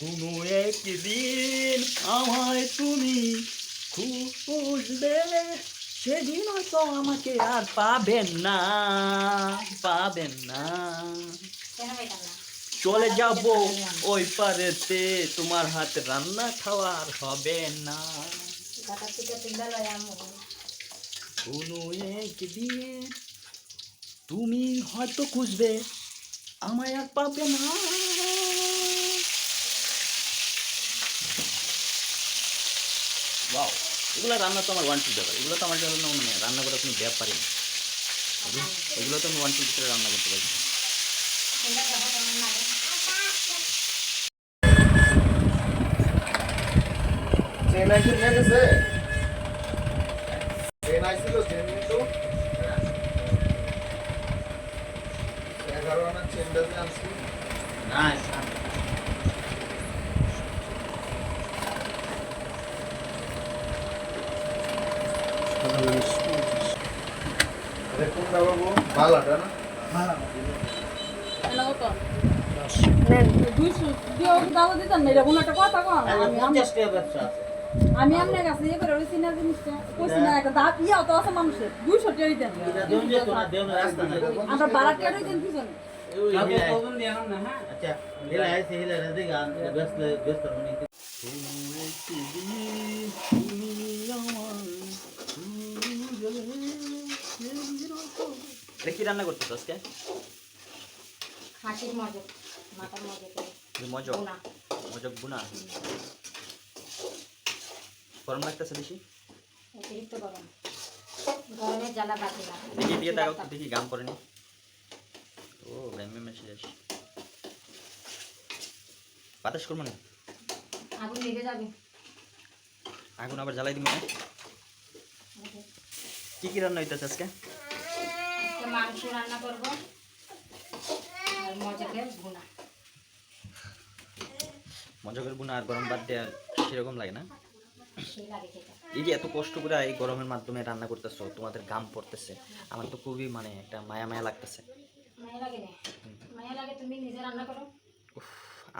কোনো একদিন আমায় তুমি খুঁজবে, সেদিন হয়তো আমাকে আর পাবেন না, পাবেন না। চলে যাব ওই পারেতে, তোমার হাতে রান্না খাওয়ার হবে না। কোনো একদিন তুমি হয়তো খুঁজবে, আমায় আর পাবে না। ওয়াও, এগুলো রান্না তো আমার 1-2 ব্যাপার, এগুলো তো আমার জন্য মানে রান্না করা কোনো ব্যাপারই না। এগুলো তো আমি 1-2 ভিতরে রান্না করতে পারি। চেন্নাই ছিল গেছে, চেন্নাই ছিল চেন্নাই তো 11 আনা চেন্নাই আনছি না আরে কোনটা বাবু ভালোটা না ভালো আমি আপনার কাছে ইয়ে করে রয়েছি না জিনিসটা কইছি না একটা দাঁত ইয়া তো আছে মানুষের 200 টাকাই দেন আমরা বারাত টাকাই দেন পিছনে কি রান্না করতেছ আজকে? হাসির মজক, মাথার মজক, মজক মজক বুনা। গরম লাগতেছে বেশি? অতিরিক্ত গরম, গরমের জ্বালা বাকি না। দেখি দিয়ে তাকাও তো, দেখি গাম করেনি। ও গামে মেশে যাস, বাতাস করবো না, আগুন লেগে যাবে। আগুন আবার জ্বালাই দিব না। কি কি রান্না হইতেছে আজকে? আজকে মাংস রান্না করব আর মজকের ভুনা। মজকের বুনা আর গরম ভাত দিয়ে সেরকম লাগে না? সেই লাগে খেতে। এই যে এত কষ্ট করে এই গরমের মাধ্যমে রান্না করতেছো, তোমাদের গাম পড়তেছে, আমার তো খুবই মানে একটা মায়া মায়া লাগতেছে। মায়া লাগে না? মায়া লাগে, তুমি নিজে রান্না করো। উফ,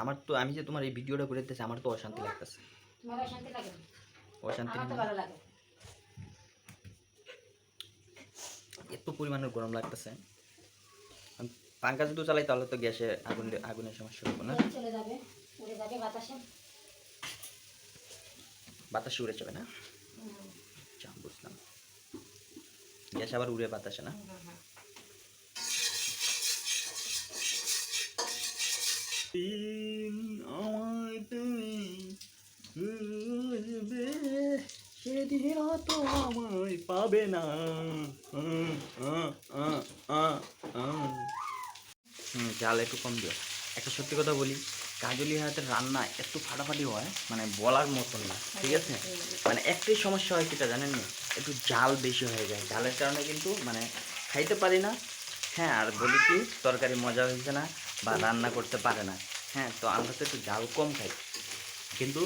আমার তো, আমি যে তোমার এই ভিডিওটা করে দিতেছি, আমার তো অশান্তি লাগতেছে। তোমার অশান্তি লাগে না? অশান্তি আমার তো ভালো লাগে। এত পরিমাণের গরম লাগতেছে, পাঙ্খা যদি চালাই তাহলে তো গ্যাসে আগুনের সমস্যা হবে না? চলে যাবে, উড়ে যাবে বাতাসে। বাতাসে উড়ে যাবে না? আচ্ছা, বুঝলাম। গ্যাস আবার উড়ে বাতাসে না? আমায় তুমি বুঝবে, সেদিন তো আমায় পাবে না। জাল একটু কম দিও। একটা সত্যি কথা বলি, কাজলি হাতের রান্না একটু ফাটাফাটি হয়, মানে বলার মতন না, ঠিক আছে? মানে একটাই সমস্যা হয়, সেটা জানেন না, একটু জাল বেশি হয়ে যায়, জালের কারণে কিন্তু মানে খাইতে পারি না। হ্যাঁ, আর বলি কি, তরকারি মজা হয়েছে না বা রান্না করতে পারে না। হ্যাঁ, তো আমরা তো একটু জাল কম খাই, কিন্তু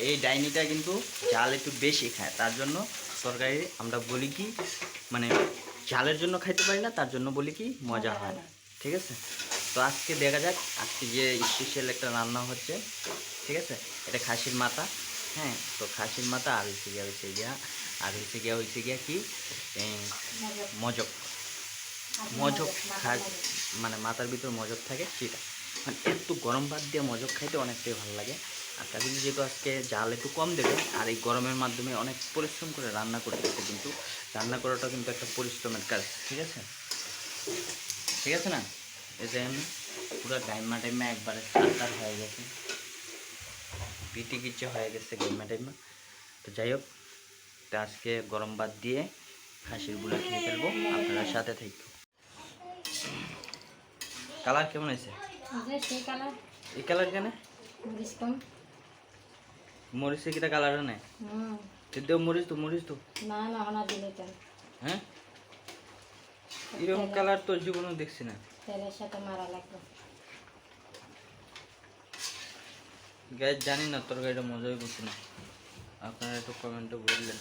এই ডাইনিটা কিন্তু জাল একটু বেশি খায়, তার জন্য তরকারি আমরা বলি কি মানে জালের জন্য খাইতে পারি না, তার জন্য বলি কি মজা হয় না, ঠিক আছে? তো আজকে দেখা যাক, আজকে যে স্পেশাল একটা রান্না হচ্ছে, ঠিক আছে? এটা খাসির মাথা। হ্যাঁ, তো খাসির মাথা আর হয়েছে গিয়া কি মজক। মজক মানে মাথার ভিতর মজক থাকে, সেটা মানে একটু গরম ভাত দিয়ে মজক খাইতে অনেকটাই ভালো লাগে। আর তাকে যেহেতু আজকে জাল একটু কম দেবে, আর এই গরমের মাধ্যমে অনেক পরিশ্রম করে রান্না করতেছে, কিন্তু রান্না করাটা কিন্তু একটা পরিশ্রমের কাজ, ঠিক আছে? ঠিক আছে না? এই যে আমি পুরো টাইমা একবারে সার হয়ে গেছে, পিটি কিচ্ছে হয়ে গেছে টাইমা। তো যাই হোক, তো আজকে গরম ভাত দিয়ে খাসির গুলা খেয়ে ফেলবো, আপনারা সাথে থাকবো। কালার কেমন হয়েছে? এই কালার কেন? মরিচে কিটা কালার নেই? দেও মরিচ তো না না না দিলে তো হ্যাঁ, এরকম কালার তো জীবনে দেখছি না। তেলের সাথে মারা লাগবে। গ্যাস জানি না, তরকারিটা মজাই করছে না, আপনারা একটু কমেন্টে বললেন।